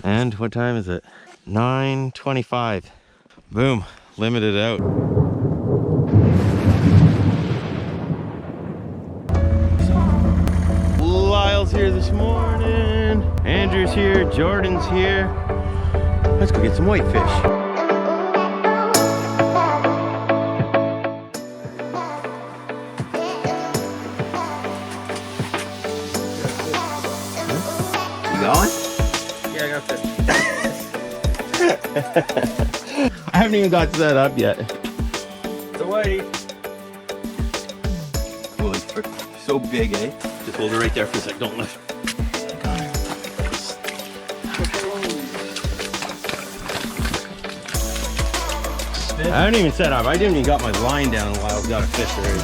And what time is it? 9:25. Boom, limited out. Lyle's here this morning. Andrew's here, Jordan's here. Let's go get some whitefish. Going? Yeah, I got this. I haven't even got set up yet. It's a whitey. Cool, it's so big, eh? Just hold it right there for a sec, don't lift. I haven't even set up. I didn't even got my line down while I've got a fish already.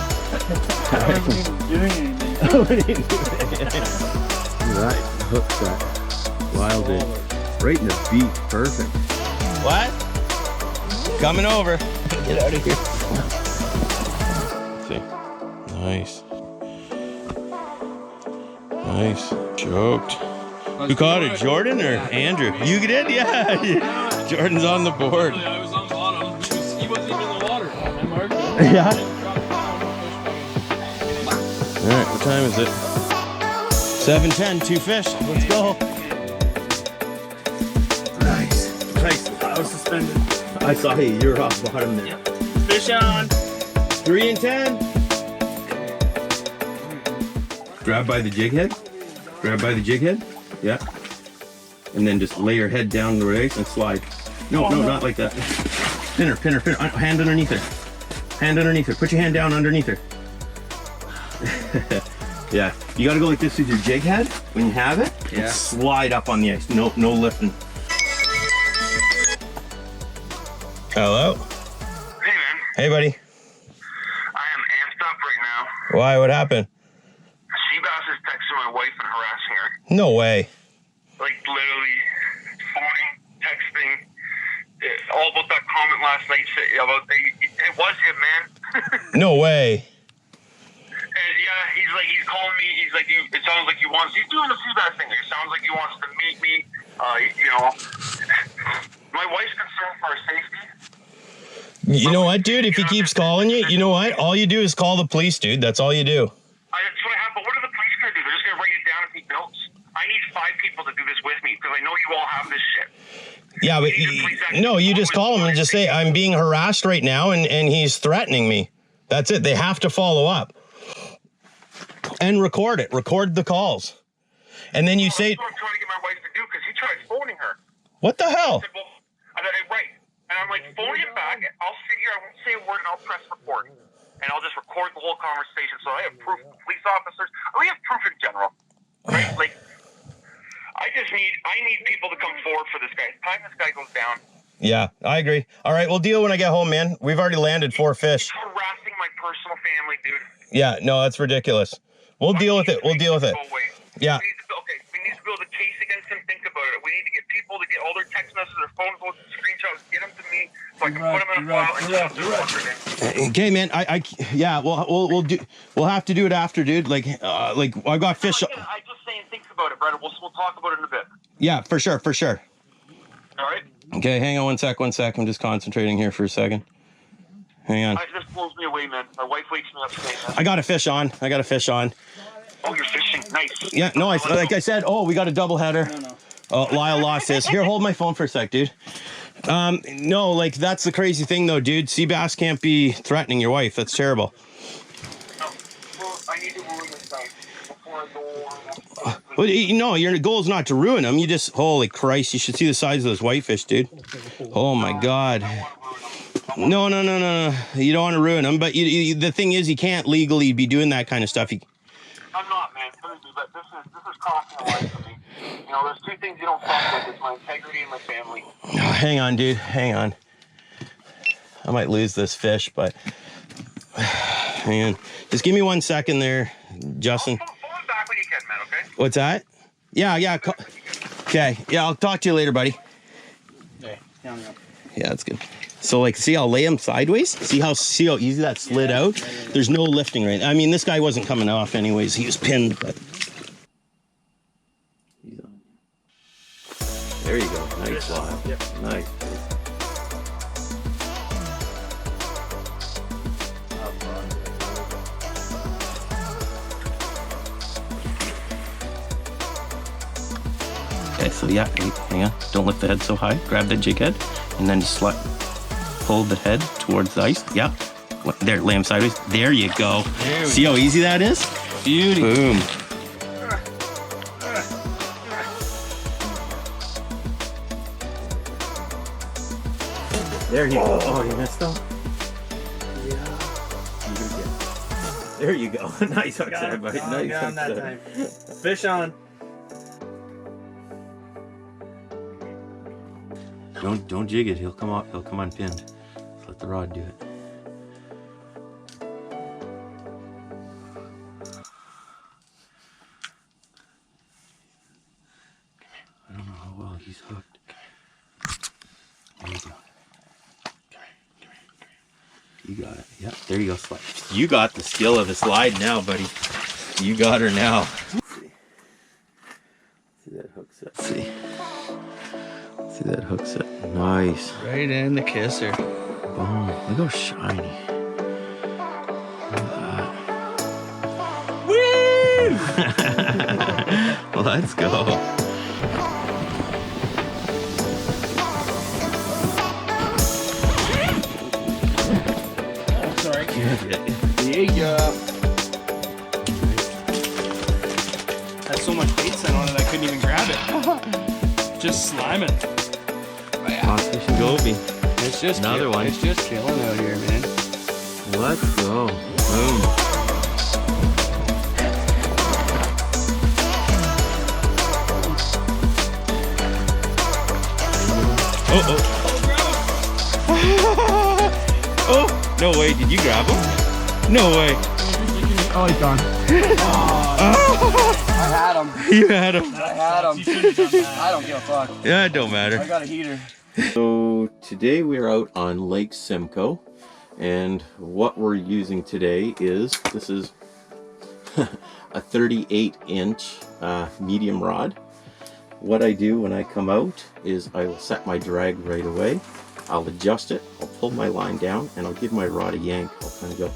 I haven't even doing anything. Oh, we didn't do anything. Right, hook set. Wild dude. Right in the beak, perfect. What? Coming over. Get out of here. See. Nice. Nice. Choked. Who caught it, Jordan or Andrew? You did? Yeah. Jordan's on the board. I was on bottom. He wasn't even in the water. I marked him. Yeah. Alright, what time is it? 7:10, 2 fish. Let's go. Nice. Nice. I was suspended. I saw you were off bottom there. Fish on. 3 and 10. Grab by the jig head. Grab by the jig head. Yeah. And then just lay your head down the race and slide. No, no, not like that. Pinner, pinner, pinner. Hand underneath her. Hand underneath her. Put your hand down underneath her. Yeah. You gotta go like this with your jig head when you have it. Yeah. And slide up on the ice. No lifting. Hello. Hey man, Hey buddy. I am amped up right now. Why? What happened? Seabass is texting my wife and harassing her. No way. Like literally phoning, texting. All about that comment last night about it was him, man. No way. And yeah, he's calling me. He's like, it sounds like he wants. He's doing the Seabass thing. It sounds like he wants to meet me. You know, my wife's concerned for her safety. You know what, dude? If he keeps calling you, you know what? All you do is call the police, dude. That's all you do. That's what I have. But what are the police gonna do? They're just gonna write it down and take notes. I need 5 people to do this with me because I know you all have this shit. Yeah, but no, you just call him and just say, I'm being harassed right now and he's threatening me. That's it. They have to follow up. And record it. Record the calls. And then you say... That's what I'm trying to get my wife to do because he tried phoning her. What the hell? I said, well, right. And I'm like, phone him back. I'll sit here. I won't say a word and I'll press record. And I'll just record the whole conversation so I have proof. Police officers, we have proof in general. Right? Like, I need people to come forward for this guy. Time this guy goes down. Yeah, I agree. All right, we'll deal when I get home, man. We've already landed 4 fish. He's harassing my personal family, dude. Yeah, no, that's ridiculous. We'll deal with it. We'll deal with it. Yeah. We need to build a case against him. Think about it. We need to get people to get all their text messages, their phone calls, screenshots, get them to me so I can put them in a file. And Okay, man. Yeah. We'll have to do it after, dude. Like I got fish. I just saying, think about it, brother. We'll talk about it in a bit. Yeah, for sure. All right. Okay, hang on one sec. I'm just concentrating here for a second. Hang on. This blows me away, man. My wife wakes me up saying that. I got a fish on. Oh, you're fishing. Nice. Yeah, no, like I said, we got a double header. No. Lyle lost his. Here, hold my phone for a sec, dude. No, like that's the crazy thing though, dude. Sea bass can't be threatening your wife. That's terrible. Well, I need to ruin this guy before I go. Well, no, your goal is not to ruin them. You just, holy Christ, you should see the size of those whitefish, dude. Oh my God. No. You don't want to ruin them, but the thing is, you can't legally be doing that kind of stuff. I'm not, man. Believe me, but this is costing a life for me. You know, there's 2 things you don't fuck with. It's my integrity and my family. Hang on, dude. Hang on. I might lose this fish, but hang on. Just give me 1 second there, Justin. Phone back when you can, man, okay? What's that? Yeah. Okay. Yeah, I'll talk to you later, buddy. Okay. Yeah, that's good. So like, see, I'll lay him sideways. See how easy that slid out? There's no lifting right. I mean, this guy wasn't coming off anyways. He was pinned, but There you go. Nice slide. Yep. Nice. Okay, so yeah, hang on. Don't lift the head so high. Grab the jig head, and then just pull the head towards the ice. Yeah. There, lay him sideways. There you go. See how easy that is? Beauty. Boom. There you go. Oh, you missed though? Yeah. There you go. Nice hook side, buddy. Nice hook that side. time. Fish on. Don't jig it. He'll come off. He'll come unpinned. Just let the rod do it. I don't know how well he's hooked. There you go. You got it. Yep, there you go, slide. You got the skill of the slide now, buddy. You got her now. See that hook set. See that hook set. Nice. Right in the kisser. Boom. Look how shiny. Look at that. Woo! Let's go. There you go. Had so much bait set on it I couldn't even grab it. Just sliming. Fish and goby. It's just Another one. It's just killing out here, man. Let's go. Boom. Oh. Oh, no way. Did you grab him? No way. Oh, he's gone. I had him. You had him. I had him. I don't give a fuck. Yeah, it don't matter. I got a heater. So today we're out on Lake Simcoe, and what we're using today is, this is a 38-inch medium rod. What I do when I come out is I will set my drag right away. I'll adjust it, I'll pull my line down, and I'll give my rod a yank. I'll kind of go.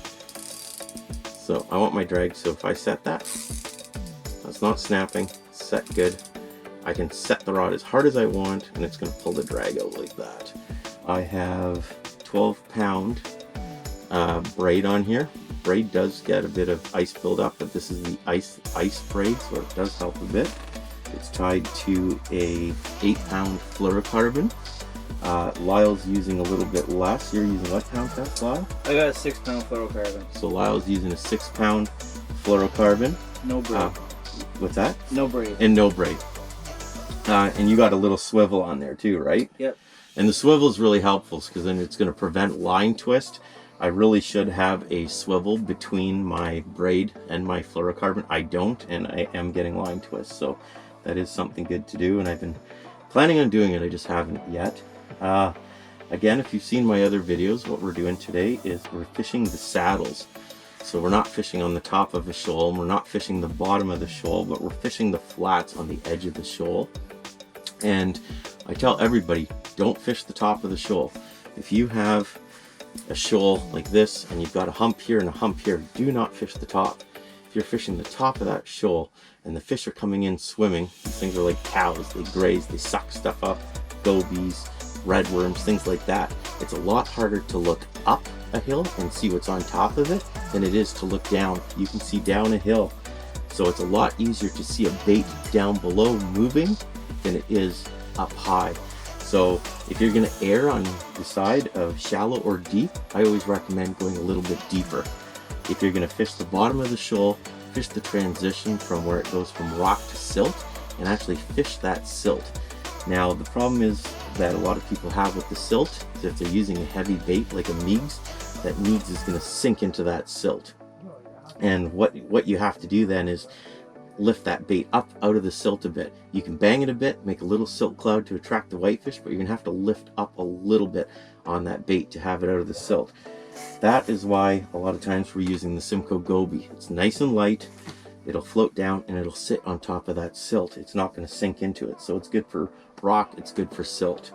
So I want my drag, so if I set that, that's not snapping, set good. I can set the rod as hard as I want, and it's going to pull the drag out like that. I have 12-pound braid on here. Braid does get a bit of ice buildup, but this is the ice braid, so it does help a bit. It's tied to a 8-pound fluorocarbon. Lyle's using a little bit less. You're using what pound test, Lyle? I got a 6-pound fluorocarbon. So Lyle's using a 6-pound fluorocarbon. No braid. What's that? No braid. And no braid. And you got a little swivel on there too, right? Yep. And the swivel is really helpful because then it's going to prevent line twist. I really should have a swivel between my braid and my fluorocarbon. I don't, and I am getting line twist. So that is something good to do, and I've been planning on doing it. I just haven't yet. Again, if you've seen my other videos, what we're doing today is we're fishing the saddles. So we're not fishing on the top of a shoal, and we're not fishing the bottom of the shoal, but we're fishing the flats on the edge of the shoal. And I tell everybody, don't fish the top of the shoal. If you have a shoal like this and you've got a hump here and a hump here, do not fish the top. If you're fishing the top of that shoal and the fish are coming in swimming, these things are like cows, they graze, they suck stuff up, gobies, redworms, things like that. It's a lot harder to look up a hill and see what's on top of it than it is to look down. You can see down a hill. So it's a lot easier to see a bait down below moving than it is up high. So if you're going to err on the side of shallow or deep, I always recommend going a little bit deeper. If you're going to fish the bottom of the shoal, fish the transition from where it goes from rock to silt, and actually fish that silt. Now the problem is that a lot of people have with the silt is if they're using a heavy bait like a Meigs, that Meigs is going to sink into that silt. And what you have to do then is lift that bait up out of the silt a bit. You can bang it a bit, make a little silt cloud to attract the whitefish, but you're gonna have to lift up a little bit on that bait to have it out of the silt. That is why a lot of times we're using the SIMCOE Goby. It's nice and light. it'll float down and it'll sit on top of that silt. It's not going to sink into it. So it's good for rock, it's good for silt.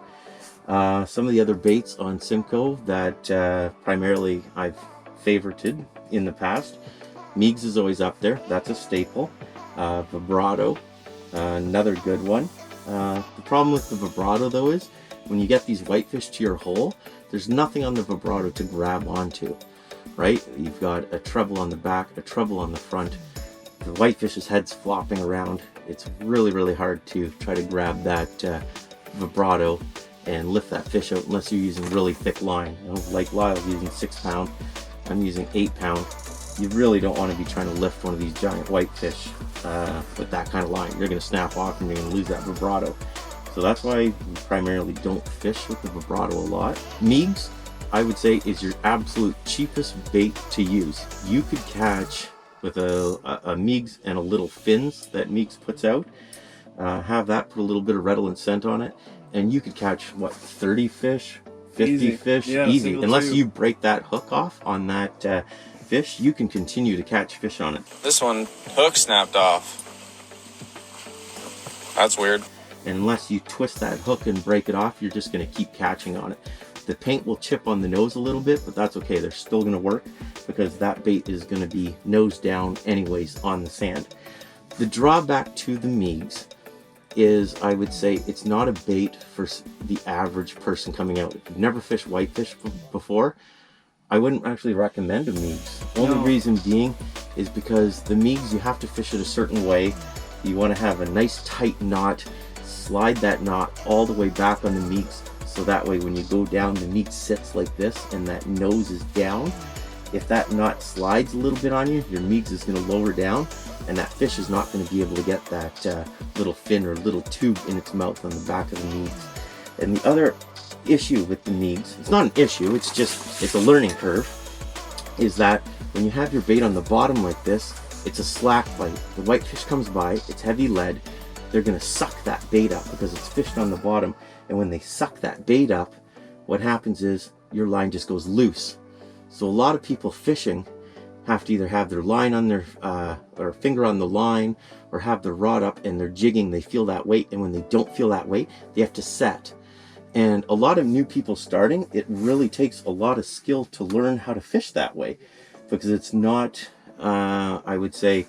Some of the other baits on SIMCOE that primarily I've favorited in the past. Meigs is always up there, that's a staple. Vibrato, another good one. The problem with the vibrato though is when you get these whitefish to your hole, there's nothing on the vibrato to grab onto, right? You've got a treble on the back, a treble on the front. The whitefish's head's flopping around. It's really, really hard to try to grab that vibrato and lift that fish out unless you're using really thick line. You know, like Lyle's using 6 pound, I'm using 8 pound. You really don't want to be trying to lift one of these giant whitefish with that kind of line. You're going to snap off and you're going to lose that vibrato. So that's why we primarily don't fish with the vibrato a lot. Meigs, I would say, is your absolute cheapest bait to use. You could catch with a Meigs and a little fins that Meigs puts out, have that, put a little bit of redolent scent on it, and you could catch, what, 30 fish, 50 Easy. fish, Yeah, easy. Unless tube. you break that hook off on that fish, you can continue to catch fish on it. This one, hook snapped off. That's weird. And unless you twist that hook and break it off, you're just going to keep catching on it. The paint will chip on the nose a little bit, but that's okay. They're still going to work because that bait is going to be nose down anyways on the sand. The drawback to the Meigs is, I would say, it's not a bait for the average person coming out. If you've never fished whitefish before, I wouldn't actually recommend a Meigs. Only reason being is because the Meigs, you have to fish it a certain way. You want to have a nice tight knot, slide that knot all the way back on the Meigs, so that way when you go down, the Meigs sits like this and that nose is down. If that knot slides a little bit on you, your Meigs is going to lower down and that fish is not going to be able to get that little fin or little tube in its mouth on the back of the Meigs. And the other issue with the Meigs, it's not an issue, it's a learning curve, is that when you have your bait on the bottom like this, it's a slack bite. The whitefish comes by, it's heavy lead, they're going to suck that bait up because it's fished on the bottom, and when they suck that bait up, what happens is your line just goes loose. So a lot of people fishing have to either have their line on their or finger on the line, or have their rod up and they're jigging, they feel that weight, and when they don't feel that weight, they have to set. And a lot of new people starting, it really takes a lot of skill to learn how to fish that way, because it's not I would say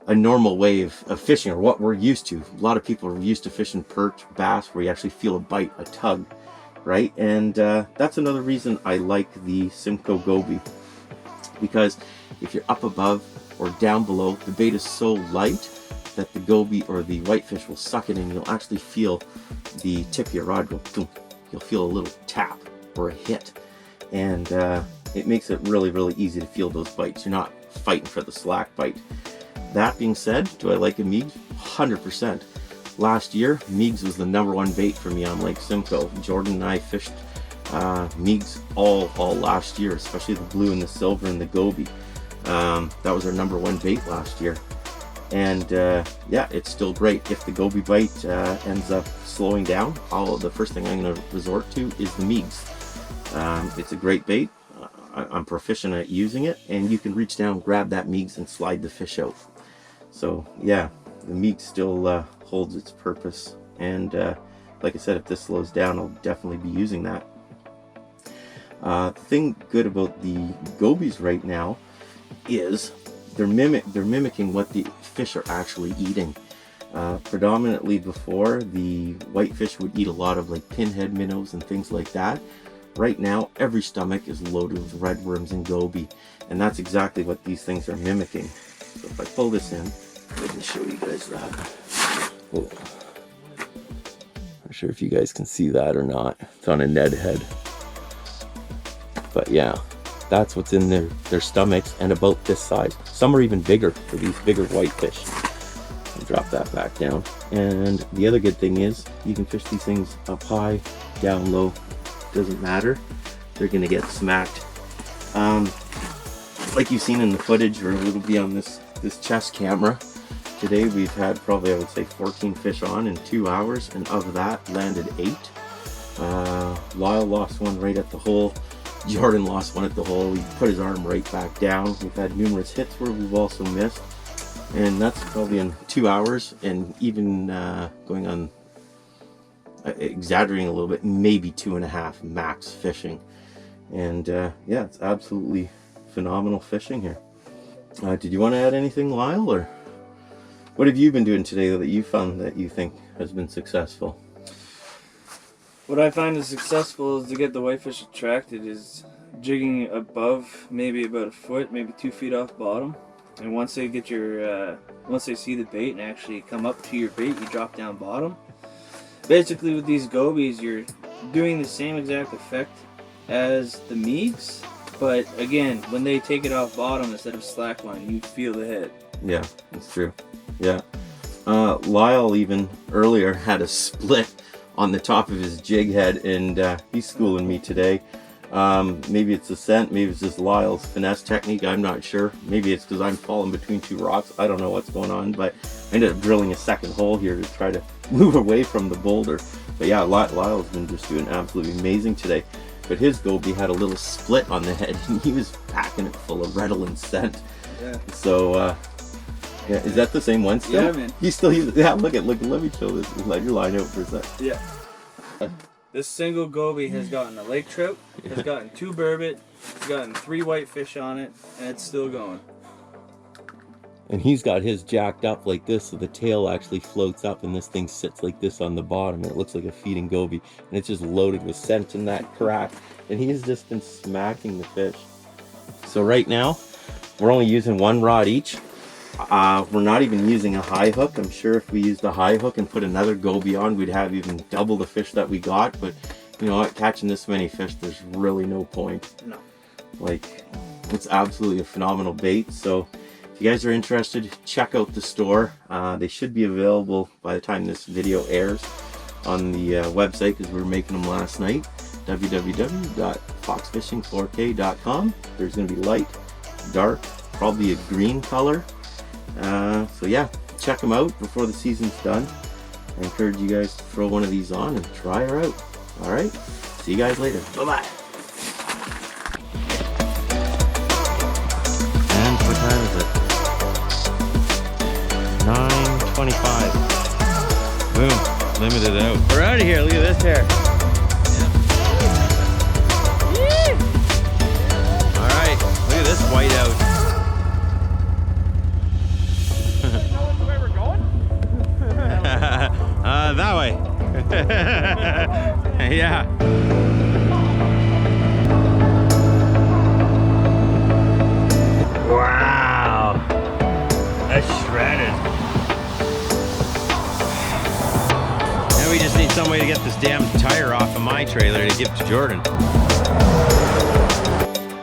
a normal way of fishing, or what we're used to. A lot of people are used to fishing perch, bass, where you actually feel a bite, a tug, right? And that's another reason I like the SIMCOE Goby, because if you're up above or down below, the bait is so light that the goby or the whitefish will suck it, and you'll actually feel the tip of your rod go boom. You'll feel a little tap or a hit, and it makes it really, really easy to feel those bites. You're not fighting for the slack bite. That being said, do I like a Meigs? 100%. Last year, Meigs was the #1 bait for me on Lake Simcoe. Jordan and I fished Meigs all last year, especially the blue and the silver and the goby. That was our #1 bait last year. And yeah, it's still great. If the goby bite ends up slowing down, the first thing I'm going to resort to is the Meigs. It's a great bait. I'm proficient at using it, and you can reach down, grab that Meigs, and slide the fish out. So yeah, the Meigs still holds its purpose, and like I said, if this slows down, I'll definitely be using that. The thing good about the gobies right now is they're mimicking what the fish are actually eating. Predominantly before, the whitefish would eat a lot of like pinhead minnows and things like that. Right now, every stomach is loaded with redworms and goby, and that's exactly what these things are mimicking. So if I pull this in, I can show you guys that. Oh. Not sure if you guys can see that or not. It's on a Ned head. But yeah, that's what's in their stomachs, and about this size. Some are even bigger for these bigger whitefish. I'll drop that back down. And the other good thing is you can fish these things up high, down low. Doesn't matter. They're gonna get smacked. Like you've seen in the footage, or it'll be on this chest camera. Today we've had probably, I would say, 14 fish on in 2 hours, and of that landed 8. Lyle lost one right at the hole. Jordan lost one at the hole. He put his arm right back down. We've had numerous hits where we've also missed. And that's probably in 2 hours, and even going on, exaggerating a little bit, maybe 2.5 max fishing. And yeah, it's absolutely phenomenal fishing here. Did you want to add anything, Lyle, or what have you been doing today that you found that you think has been successful? What I find is successful is to get the whitefish attracted is jigging above maybe about a foot, maybe 2 feet off bottom. And once they get your, once they see the bait and actually come up to your bait, you drop down bottom. Basically with these gobies, you're doing the same exact effect as the meags, but again, when they take it off bottom instead of slackline, you feel the head. Yeah, that's true. Yeah. Lyle even earlier had a split on the top of his jig head, and he's schooling me today. Maybe it's the scent, maybe it's just Lyle's finesse technique, I'm not sure. Maybe it's because I'm falling between 2 rocks, I don't know what's going on, but I ended up drilling a second hole here to try to move away from the boulder. But yeah, Lyle's been just doing absolutely amazing today. But his goby had a little split on the head, and he was packing it full of redolent scent. Yeah. So, yeah, is that the same one still? Yeah, man. He's still using, yeah, look, let me show this, let your line out for a sec. Yeah. This single goby has gotten a lake trout, has gotten 2 burbot, has gotten 3 whitefish on it, and it's still going. And he's got his jacked up like this, so the tail actually floats up, and this thing sits like this on the bottom, and it looks like a feeding goby, and it's just loaded with scent in that crack, and he's just been smacking the fish. So right now, we're only using 1 rod each. We're not even using a high hook. I'm sure if we used a high hook and put another goby on, we'd have even double the fish that we got, but you know what, catching this many fish, there's really no point. No. Like, it's absolutely a phenomenal bait. So if you guys are interested, check out the store. They should be available by the time this video airs on the website, because we were making them last night, www.foxfishing4k.com. There's going to be light, dark, probably a green color. So yeah, check them out before the season's done. I encourage you guys to throw one of these on and try her out. Alright, see you guys later. Bye-bye. And what time is it? 9:25. Boom, limited out. We're out of here, look at this hair. Alright, look at this white out. That way. Yeah. Wow. That's shredded. Now we just need some way to get this damn tire off of my trailer to give to Jordan.